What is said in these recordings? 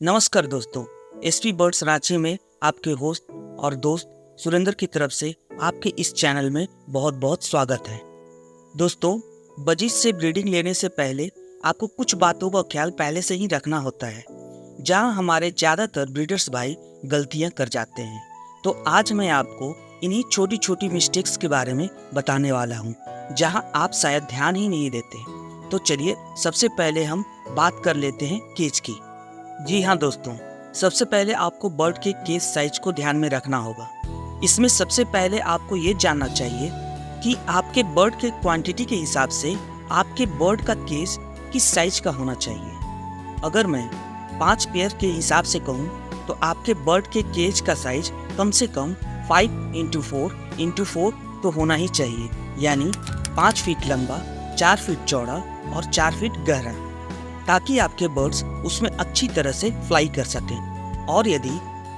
नमस्कार दोस्तों, SP birds Ranchi में आपके होस्ट और दोस्त सुरेंद्र की तरफ से आपके इस चैनल में बहुत बहुत स्वागत है। दोस्तों, बजीज से ब्रीडिंग लेने से पहले आपको कुछ बातों का ख्याल पहले से ही रखना होता है, जहां हमारे ज़्यादातर ब्रीडर्स भाई गलतियां कर जाते हैं। तो आज मैं आपको इन्हीं छोटी छोटी मिस्टेक्स के बारे में बताने वाला हूं, जहां आप शायद ध्यान ही नहीं देते। तो चलिए सबसे पहले हम बात कर लेते हैं केज की। जी हाँ दोस्तों, सबसे पहले आपको बर्ड के केज साइज को ध्यान में रखना होगा। इसमें सबसे पहले आपको ये जानना चाहिए कि आपके बर्ड के क्वांटिटी के हिसाब से आपके बर्ड का केज किस साइज का होना चाहिए। अगर मैं 5 पेयर के हिसाब से कहूँ तो आपके बर्ड के केज का साइज कम से कम 5x4x4 तो होना ही चाहिए, यानी 5 फीट लंबा, 4 फीट चौड़ा और 4 फीट गहरा, ताकि आपके बर्ड्स उसमें अच्छी तरह से फ्लाई कर सकें। और यदि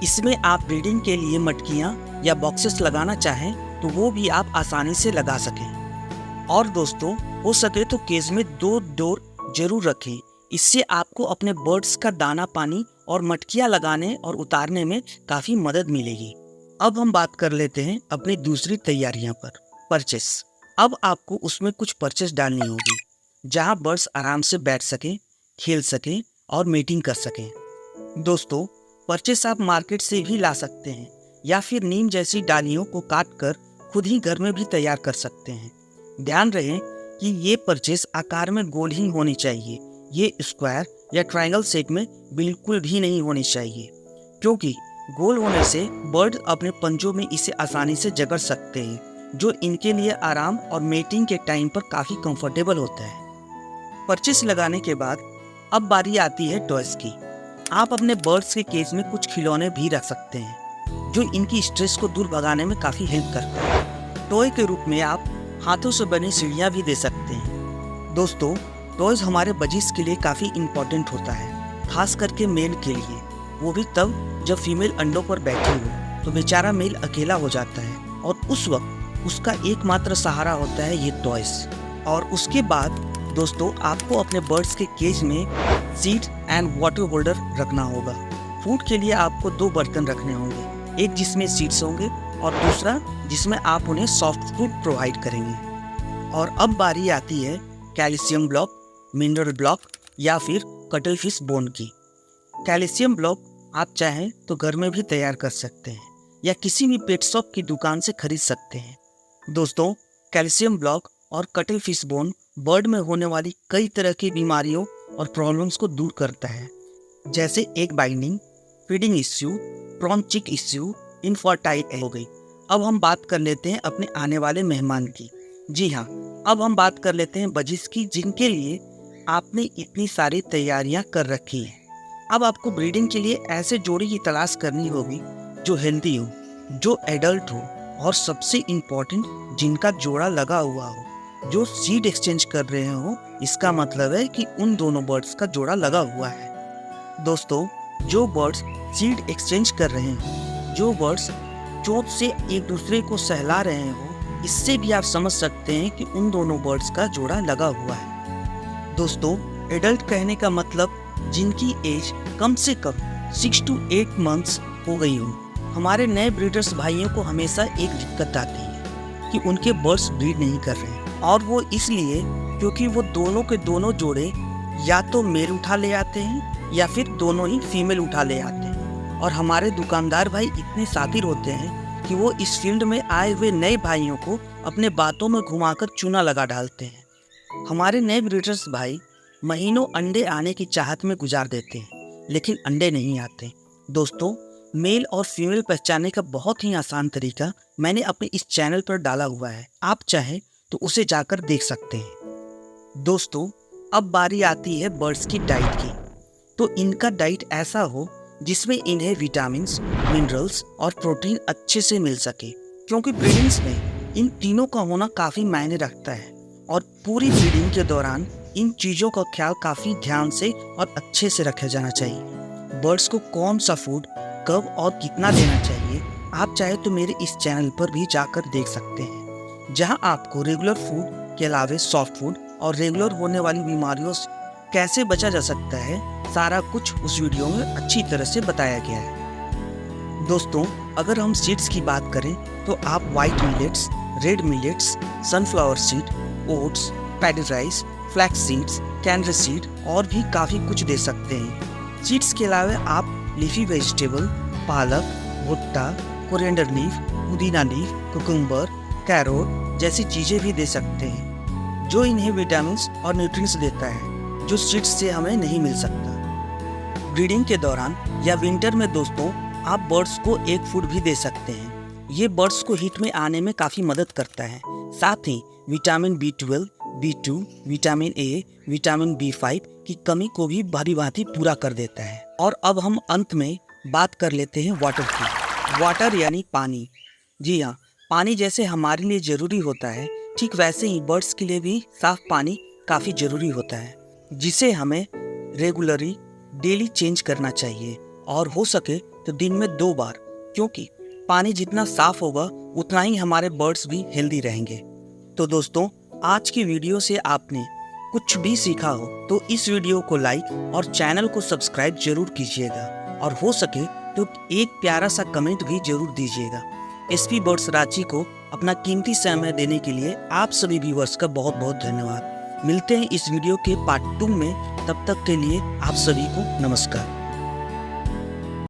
इसमें आप ब्रीडिंग के लिए मटकियाँ या बॉक्सेस लगाना चाहें तो वो भी आप आसानी से लगा सकें। और दोस्तों, हो सके तो केज में 2 डोर जरूर रखें। इससे आपको अपने बर्ड्स का दाना पानी और मटकियाँ लगाने और उतारने में काफ़ी मदद मिलेगी। अब हम बात कर लेते हैं अपनी दूसरी तैयारियां पर, परचेस। अब आपको उसमें कुछ परचेस डालनी होगी, जहां बर्ड्स आराम से बैठ सकें, खेल सकें और मीटिंग कर सकें। दोस्तों, परचेस आप मार्केट से भी ला सकते हैं या फिर नीम जैसी डालियों को काट कर खुद ही घर में भी तैयार कर सकते हैं। ध्यान रहे कि ये परचेस आकार में गोल ही होनी चाहिए, ये स्क्वायर या ट्रायंगल शेप में बिल्कुल भी नहीं होनी चाहिए, क्योंकि गोल होने से बर्ड अपने पंजों में इसे आसानी से जकड़ सकते हैं, जो इनके लिए आराम और मेटिंग के टाइम पर काफ़ी कंफर्टेबल होता है। परचेस लगाने के बाद अब बारी आती है टॉयज की। आप अपने बर्ड्स के केज में कुछ खिलौने भी रख सकते हैं, जो इनकी स्ट्रेस को दूर भगाने में काफ़ी हेल्प करते हैं। टॉय के रूप में आप हाथों से बनी सीढ़ियाँ भी दे सकते हैं। दोस्तों, टॉयज हमारे बजीज के लिए काफ़ी इम्पोर्टेंट होता है, खास करके मेल के लिए। वो भी तब जब फीमेल अंडों पर बैठी हो तो बेचारा मेल अकेला हो जाता है और उस वक्त उसका एकमात्र सहारा होता है ये टॉयज। और उसके बाद दोस्तों, आपको अपने बर्ड्स के केज में सीड एंड वाटर होल्डर रखना होगा। फूड के लिए आपको 2 बर्तन रखने होंगे, एक जिसमें सीड्स होंगे और दूसरा जिसमें आप उन्हें सॉफ्ट फूड प्रोवाइड करेंगे। और अब बारी आती है कैल्शियम ब्लॉक, मिनरल ब्लॉक या फिर कटल फिश बोन की। कैल्शियम ब्लॉक आप चाहें तो घर में भी तैयार कर सकते हैं या किसी भी पेट शॉप की दुकान से खरीद सकते हैं। दोस्तों, कैल्शियम ब्लॉक और कटल फिश बोन बर्ड में होने वाली कई तरह की बीमारियों और प्रॉब्लम्स को दूर करता है, जैसे एग बाइंडिंग, फीडिंग इश्यू, प्रॉन चिक इश्यू, इनफर्टाइल हो गई। अब हम बात कर लेते हैं अपने आने वाले मेहमान की। जी हाँ, अब हम बात कर लेते हैं बजीज की, जिनके लिए आपने इतनी सारी तैयारियां कर रखी हैं। अब आपको ब्रीडिंग के लिए ऐसे जोड़ी की तलाश करनी होगी जो हेल्दी हो, जो एडल्ट हो और सबसे इम्पोर्टेंट जिनका जोड़ा लगा हुआ हो, जो सीड एक्सचेंज कर रहे हो। इसका मतलब है कि उन दोनों बर्ड्स का जोड़ा लगा हुआ है। दोस्तों, जो बर्ड्स सीड एक्सचेंज कर रहे हैं, जो बर्ड्स चोंच से एक दूसरे को सहला रहे हो, इससे भी आप समझ सकते हैं कि उन दोनों बर्ड्स का जोड़ा लगा हुआ है। दोस्तों, एडल्ट कहने का मतलब जिनकी एज कम से कम 6 to 8 मंथ्स हो गई हो। हमारे नए ब्रीडर्स भाइयों को हमेशा एक दिक्कत आती है कि उनके बर्ड्स ब्रीड नहीं कर रहे हैं, और वो इसलिए क्योंकि वो दोनों के दोनों जोड़े या तो मेल उठा ले आते हैं या फिर दोनों ही फीमेल उठा ले आते हैं। और हमारे दुकानदार भाई इतने शातिर होते हैं कि वो इस फील्ड में आए हुए नए भाइयों को अपने बातों में घुमाकर चूना लगा डालते हैं। हमारे नए ब्रीडर्स भाई महीनों अंडे आने की चाहत में गुजार देते हैं, लेकिन अंडे नहीं आते। दोस्तों, मेल और फीमेल पहचानने का बहुत ही आसान तरीका मैंने अपने इस चैनल पर डाला हुआ है, आप चाहें तो उसे जाकर देख सकते हैं। दोस्तों, अब बारी आती है बर्ड्स की डाइट की। तो इनका डाइट ऐसा हो जिसमें इन्हें विटामिन्स, मिनरल्स और प्रोटीन अच्छे से मिल सके, क्योंकि ब्रीडिंग्स में इन तीनों का होना काफ़ी मायने रखता है। और पूरी ब्रीडिंग के दौरान इन चीज़ों का ख्याल काफ़ी ध्यान से और अच्छे से रखा जाना चाहिए। बर्ड्स को कौन सा फूड कब और कितना देना चाहिए, आप चाहे तो मेरे इस चैनल पर भी जाकर देख सकते हैं, जहां आपको रेगुलर फूड के अलावे सॉफ्ट फूड और रेगुलर होने वाली बीमारियों से कैसे बचा जा सकता है, सारा कुछ उस वीडियो में अच्छी तरह से बताया गया है। दोस्तों, अगर हम सीड्स की बात करें तो आप white millets, red millets, sunflower seed, oats, paddy rice, flax seeds, Canara seed और भी काफ़ी कुछ दे सकते हैं। सीड्स के अलावा आप लीफी वेजिटेबल, पालक, भुट्टा, कोरिएंडर लीफ, पुदीना लीफ, कुकुम्बर, कैरोट जैसी चीज़ें भी दे सकते हैं, जो इन्हें विटामिन्स और न्यूट्रिएंट्स देता है, जो सीड्स से हमें नहीं मिल सकता। ब्रीडिंग के दौरान या विंटर में दोस्तों, आप बर्ड्स को एग फूड भी दे सकते हैं। ये बर्ड्स को हीट में आने में काफ़ी मदद करता है। साथ ही vitamin B12, B2, vitamin A, vitamin B5 की कमी को भी भारी भांति पूरा कर देता है। और अब हम अंत में बात कर लेते हैं वाटर की। वाटर यानी पानी। जी हाँ, पानी जैसे हमारे लिए ज़रूरी होता है, ठीक वैसे ही बर्ड्स के लिए भी साफ पानी काफ़ी ज़रूरी होता है, जिसे हमें रेगुलरली डेली चेंज करना चाहिए और हो सके तो दिन में 2 बार, क्योंकि पानी जितना साफ होगा उतना ही हमारे बर्ड्स भी हेल्दी रहेंगे। तो दोस्तों, आज की वीडियो से आपने कुछ भी सीखा हो तो इस वीडियो को लाइक और चैनल को सब्सक्राइब जरूर कीजिएगा, और हो सके तो एक प्यारा सा कमेंट भी जरूर दीजिएगा। SP बर्ड्स रांची को अपना कीमती समय देने के लिए आप सभी व्यूअर्स का बहुत बहुत धन्यवाद। मिलते हैं इस वीडियो के पार्ट 2 में, तब तक के लिए आप सभी को नमस्कार।